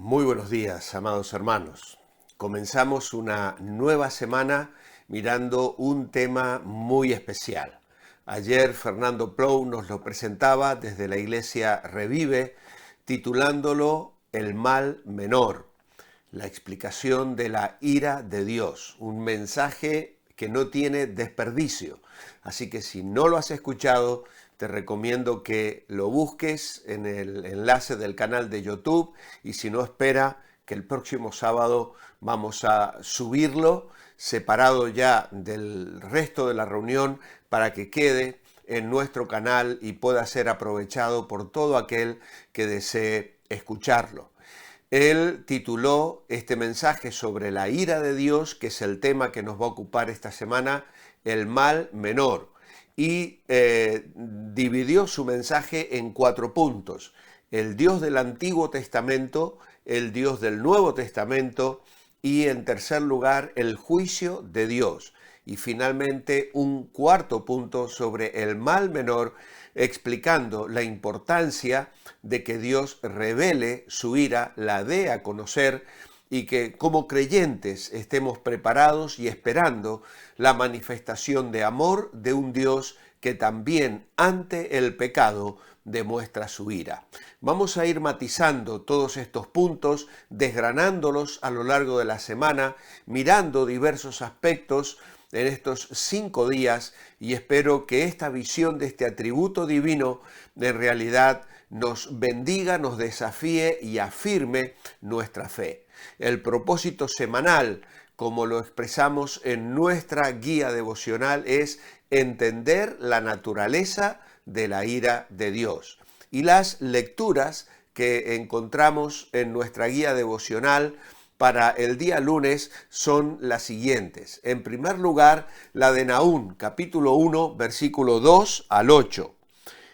Muy buenos días, amados hermanos. Comenzamos una nueva semana mirando un tema muy especial. Ayer Fernando Plou nos lo presentaba desde la iglesia Revive, titulándolo El mal menor, la explicación de la ira de Dios, un mensaje que no tiene desperdicio. Así que si no lo has escuchado, te recomiendo que lo busques en el enlace del canal de YouTube y si no, espera que el próximo sábado vamos a subirlo separado ya del resto de la reunión para que quede en nuestro canal y pueda ser aprovechado por todo aquel que desee escucharlo. Él tituló este mensaje sobre la ira de Dios, que es el tema que nos va a ocupar esta semana, el mal menor. Y dividió su mensaje en 4 puntos. El Dios del Antiguo Testamento, el Dios del Nuevo Testamento y, en tercer lugar, el juicio de Dios. Y finalmente un cuarto punto sobre el mal menor, explicando la importancia de que Dios revele su ira, la dé a conocer y que como creyentes estemos preparados y esperando la manifestación de amor de un Dios que también ante el pecado demuestra su ira. Vamos a ir matizando todos estos puntos, desgranándolos a lo largo de la semana, mirando diversos aspectos en estos 5 días y espero que esta visión de este atributo divino en realidad nos bendiga, nos desafíe y afirme nuestra fe. El propósito semanal, como lo expresamos en nuestra guía devocional, es entender la naturaleza de la ira de Dios. Y las lecturas que encontramos en nuestra guía devocional para el día lunes son las siguientes. En primer lugar, la de Nahum, capítulo 1, versículo 2 al 8.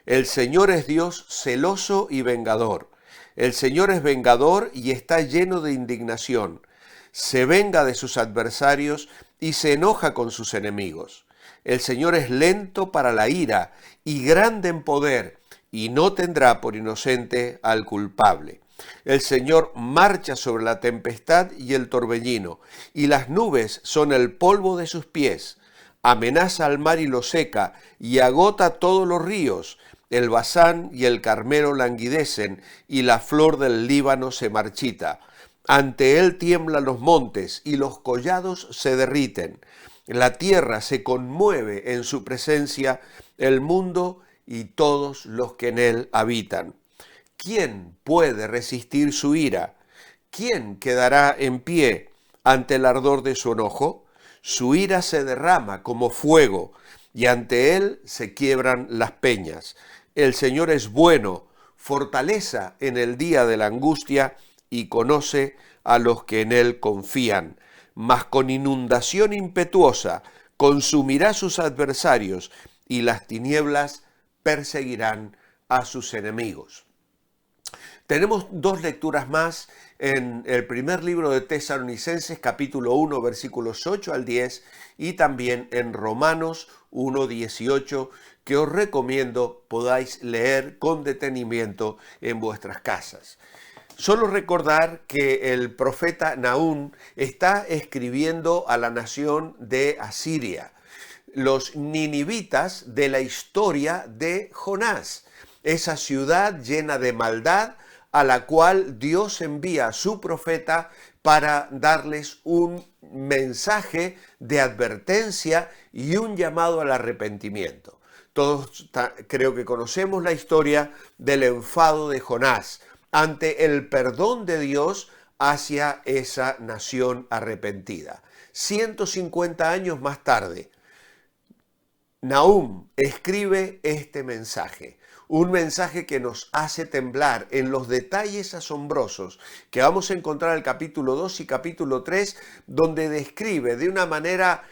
El Señor es Dios celoso y vengador. El Señor es vengador y está lleno de indignación. Se venga de sus adversarios y se enoja con sus enemigos. El Señor es lento para la ira y grande en poder, y no tendrá por inocente al culpable. El Señor marcha sobre la tempestad y el torbellino, y las nubes son el polvo de sus pies. Amenaza al mar y lo seca, y agota todos los ríos. El Basán y el Carmelo languidecen, y la flor del Líbano se marchita. Ante él tiemblan los montes, y los collados se derriten. La tierra se conmueve en su presencia, el mundo y todos los que en él habitan. ¿Quién puede resistir su ira? ¿Quién quedará en pie ante el ardor de su enojo? Su ira se derrama como fuego, y ante él se quiebran las peñas. El Señor es bueno, fortaleza en el día de la angustia, y conoce a los que en él confían. Mas con inundación impetuosa consumirá sus adversarios, y las tinieblas perseguirán a sus enemigos. Tenemos 2 lecturas más en el primer libro de Tesalonicenses, capítulo 1, versículos 8 al 10, y también en Romanos 1, 18, que os recomiendo podáis leer con detenimiento en vuestras casas. Solo recordar que el profeta Nahum está escribiendo a la nación de Asiria, los ninivitas de la historia de Jonás, esa ciudad llena de maldad a la cual Dios envía a su profeta para darles un mensaje de advertencia y un llamado al arrepentimiento. Todos creo que conocemos la historia del enfado de Jonás ante el perdón de Dios hacia esa nación arrepentida. 150 años más tarde, Nahum escribe este mensaje, un mensaje que nos hace temblar en los detalles asombrosos que vamos a encontrar en el capítulo 2 y capítulo 3, donde describe de una manera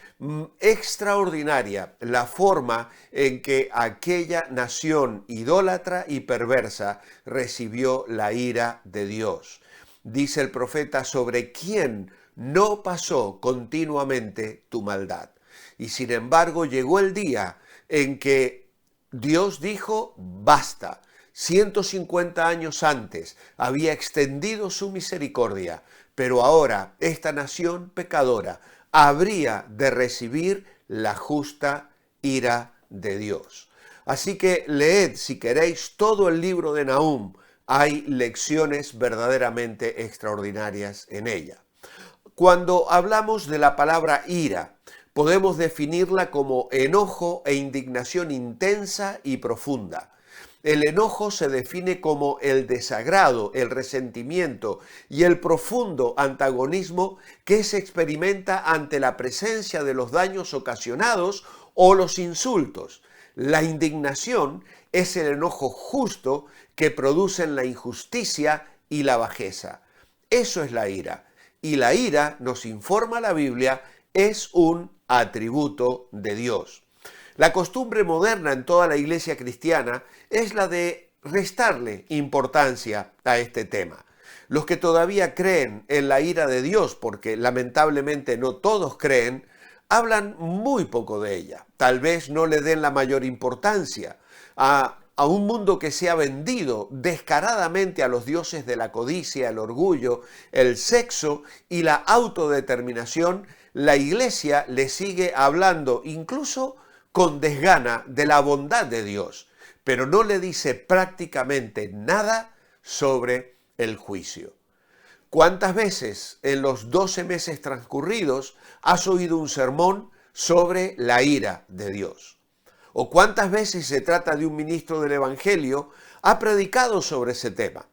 extraordinaria la forma en que aquella nación idólatra y perversa recibió la ira de Dios. Dice el profeta: sobre quién no pasó continuamente tu maldad. Y sin embargo llegó el día en que Dios dijo: basta, 150 años antes había extendido su misericordia, pero ahora esta nación pecadora habría de recibir la justa ira de Dios. Así que leed, si queréis, todo el libro de Nahum. Hay lecciones verdaderamente extraordinarias en ella. Cuando hablamos de la palabra ira, podemos definirla como enojo e indignación intensa y profunda. El enojo se define como el desagrado, el resentimiento y el profundo antagonismo que se experimenta ante la presencia de los daños ocasionados o los insultos. La indignación es el enojo justo que producen la injusticia y la bajeza. Eso es la ira. Y la ira, nos informa la Biblia, es un atributo de Dios. La costumbre moderna en toda la iglesia cristiana es la de restarle importancia a este tema. Los que todavía creen en la ira de Dios, porque lamentablemente no todos creen, hablan muy poco de ella. Tal vez no le den la mayor importancia a un mundo que se ha vendido descaradamente a los dioses de la codicia, el orgullo, el sexo y la autodeterminación. La iglesia le sigue hablando incluso con desgana de la bondad de Dios, pero no le dice prácticamente nada sobre el juicio. ¿Cuántas veces en los 12 meses transcurridos has oído un sermón sobre la ira de Dios? ¿O cuántas veces se trata de un ministro del Evangelio ha predicado sobre ese tema?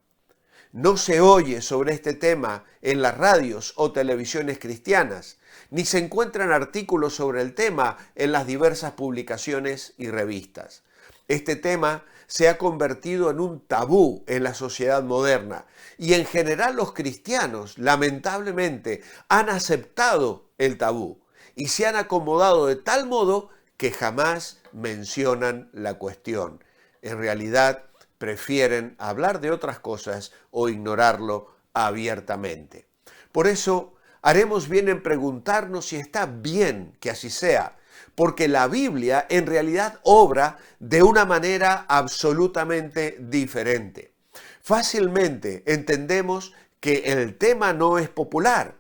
No se oye sobre este tema en las radios o televisiones cristianas, ni se encuentran artículos sobre el tema en las diversas publicaciones y revistas. Este tema se ha convertido en un tabú en la sociedad moderna y en general los cristianos, lamentablemente, han aceptado el tabú y se han acomodado de tal modo que jamás mencionan la cuestión. En realidad, prefieren hablar de otras cosas o ignorarlo abiertamente. Por eso, haremos bien en preguntarnos si está bien que así sea, porque la Biblia en realidad obra de una manera absolutamente diferente. Fácilmente entendemos que el tema no es popular,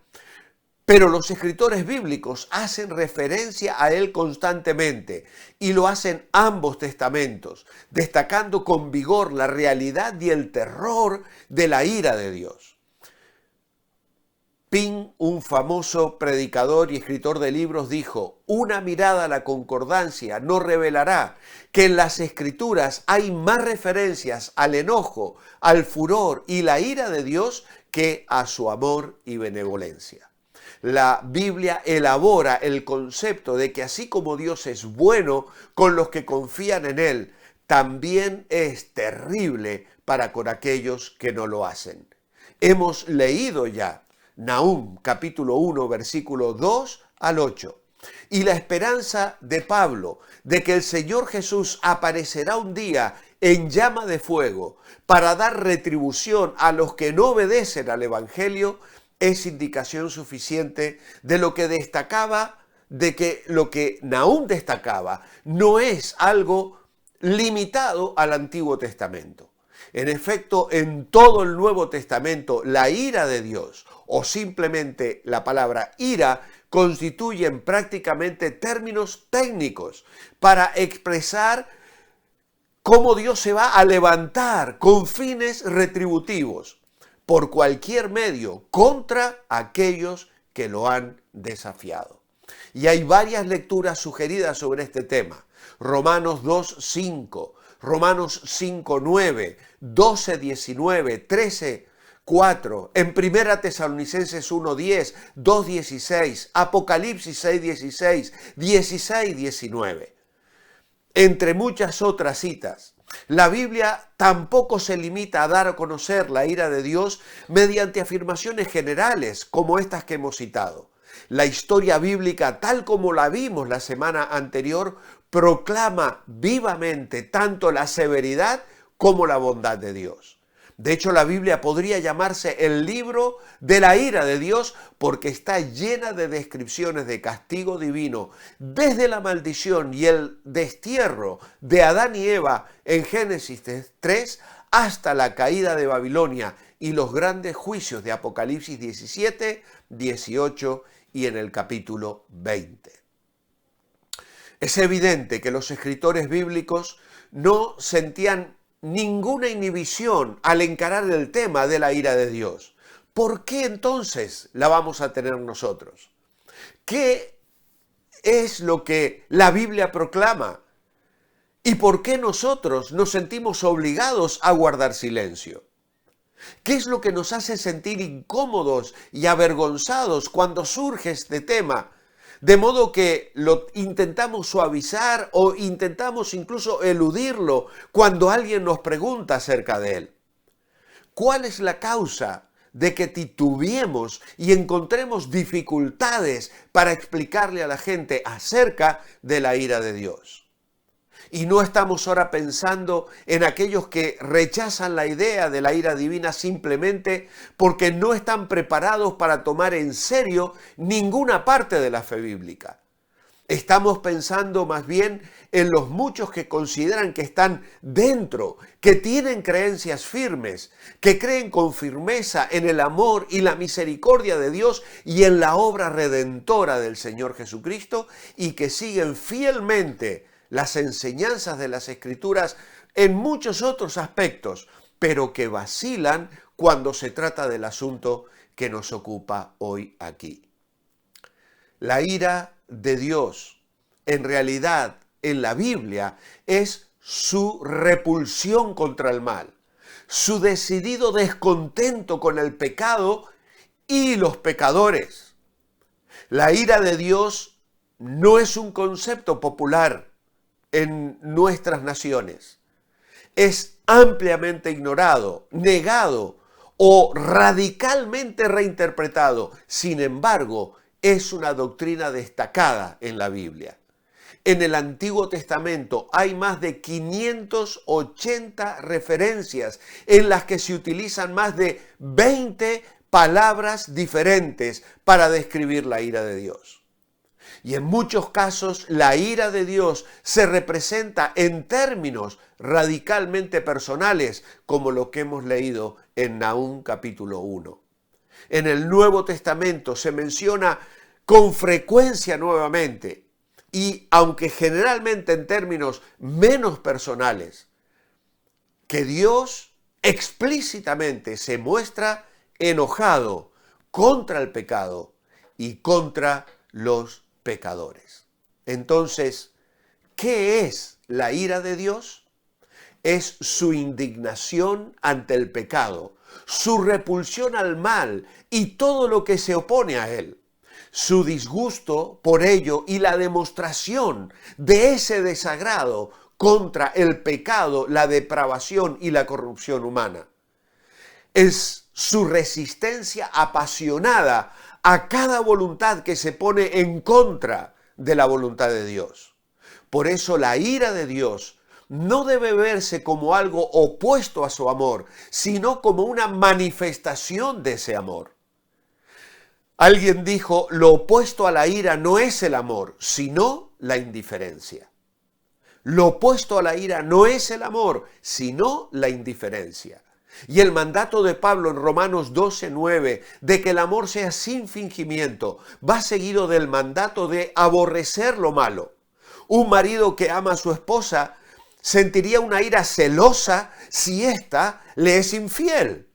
pero los escritores bíblicos hacen referencia a él constantemente y lo hacen ambos testamentos, destacando con vigor la realidad y el terror de la ira de Dios. Ping, un famoso predicador y escritor de libros, dijo: una mirada a la concordancia nos revelará que en las escrituras hay más referencias al enojo, al furor y la ira de Dios que a su amor y benevolencia. La Biblia elabora el concepto de que así como Dios es bueno con los que confían en Él, también es terrible para con aquellos que no lo hacen. Hemos leído ya Nahum capítulo 1 versículo 2 al 8. Y la esperanza de Pablo de que el Señor Jesús aparecerá un día en llama de fuego para dar retribución a los que no obedecen al Evangelio es indicación suficiente de lo que destacaba, de que lo que Nahum destacaba no es algo limitado al Antiguo Testamento. En efecto, en todo el Nuevo Testamento, la ira de Dios, o simplemente la palabra ira, constituyen prácticamente términos técnicos para expresar cómo Dios se va a levantar con fines retributivos por cualquier medio contra aquellos que lo han desafiado. Y hay varias lecturas sugeridas sobre este tema. Romanos 2:5, Romanos 5:9, 12:19, 13:4, en Primera Tesalonicenses 1:10, 2:16, Apocalipsis 6:16, 16:19. Entre muchas otras citas. La Biblia tampoco se limita a dar a conocer la ira de Dios mediante afirmaciones generales como estas que hemos citado. La historia bíblica, tal como la vimos la semana anterior, proclama vivamente tanto la severidad como la bondad de Dios. De hecho, la Biblia podría llamarse el libro de la ira de Dios porque está llena de descripciones de castigo divino, desde la maldición y el destierro de Adán y Eva en Génesis 3 hasta la caída de Babilonia y los grandes juicios de Apocalipsis 17, 18 y en el capítulo 20. Es evidente que los escritores bíblicos no sentían ninguna inhibición al encarar el tema de la ira de Dios. ¿Por qué entonces la vamos a tener nosotros? ¿Qué es lo que la Biblia proclama? ¿Y por qué nosotros nos sentimos obligados a guardar silencio? ¿Qué es lo que nos hace sentir incómodos y avergonzados cuando surge este tema? De modo que lo intentamos suavizar o intentamos incluso eludirlo cuando alguien nos pregunta acerca de él. ¿Cuál es la causa de que titubeemos y encontremos dificultades para explicarle a la gente acerca de la ira de Dios? Y no estamos ahora pensando en aquellos que rechazan la idea de la ira divina simplemente porque no están preparados para tomar en serio ninguna parte de la fe bíblica. Estamos pensando más bien en los muchos que consideran que están dentro, que tienen creencias firmes, que creen con firmeza en el amor y la misericordia de Dios y en la obra redentora del Señor Jesucristo y que siguen fielmente las enseñanzas de las Escrituras en muchos otros aspectos, pero que vacilan cuando se trata del asunto que nos ocupa hoy aquí. La ira de Dios, en realidad, en la Biblia, es su repulsión contra el mal, su decidido descontento con el pecado y los pecadores. La ira de Dios no es un concepto popular en nuestras naciones. Es ampliamente ignorado, negado o radicalmente reinterpretado. Sin embargo, es una doctrina destacada en la Biblia. En el Antiguo Testamento hay más de 580 referencias en las que se utilizan más de 20 palabras diferentes para describir la ira de Dios. Y en muchos casos la ira de Dios se representa en términos radicalmente personales, como lo que hemos leído en Nahum capítulo 1. En el Nuevo Testamento se menciona con frecuencia nuevamente, y aunque generalmente en términos menos personales, que Dios explícitamente se muestra enojado contra el pecado y contra los pecadores. Entonces, ¿qué es la ira de Dios? Es su indignación ante el pecado, su repulsión al mal y todo lo que se opone a él, su disgusto por ello y la demostración de ese desagrado contra el pecado, la depravación y la corrupción humana. Es su resistencia apasionada a cada voluntad que se pone en contra de la voluntad de Dios. Por eso la ira de Dios no debe verse como algo opuesto a su amor, sino como una manifestación de ese amor. Alguien dijo, lo opuesto a la ira no es el amor, sino la indiferencia. Lo opuesto a la ira no es el amor, sino la indiferencia. Y el mandato de Pablo en Romanos 12:9 de que el amor sea sin fingimiento va seguido del mandato de aborrecer lo malo. Un marido que ama a su esposa sentiría una ira celosa si ésta le es infiel.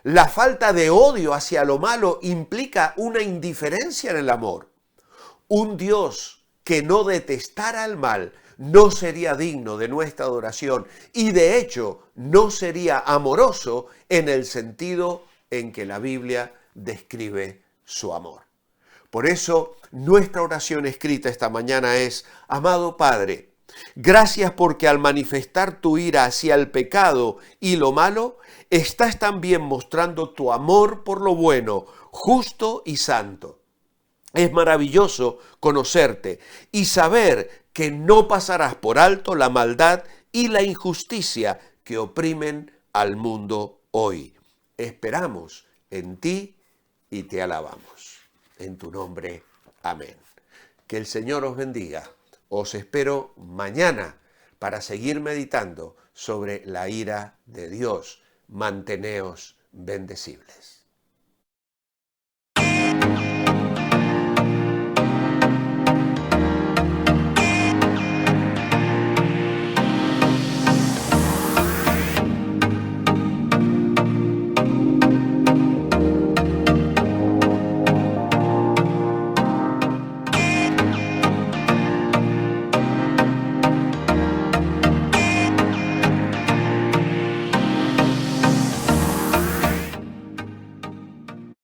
La falta de odio hacia lo malo implica una indiferencia en el amor. Un Dios que no detestara el mal no sería digno de nuestra adoración y de hecho no sería amoroso en el sentido en que la Biblia describe su amor. Por eso nuestra oración escrita esta mañana es: amado Padre, gracias porque al manifestar tu ira hacia el pecado y lo malo, estás también mostrando tu amor por lo bueno, justo y santo. Es maravilloso conocerte y saber que no pasarás por alto la maldad y la injusticia que oprimen al mundo hoy. Esperamos en ti y te alabamos. En tu nombre, amén. Que el Señor os bendiga. Os espero mañana para seguir meditando sobre la ira de Dios. Manteneos bendecibles.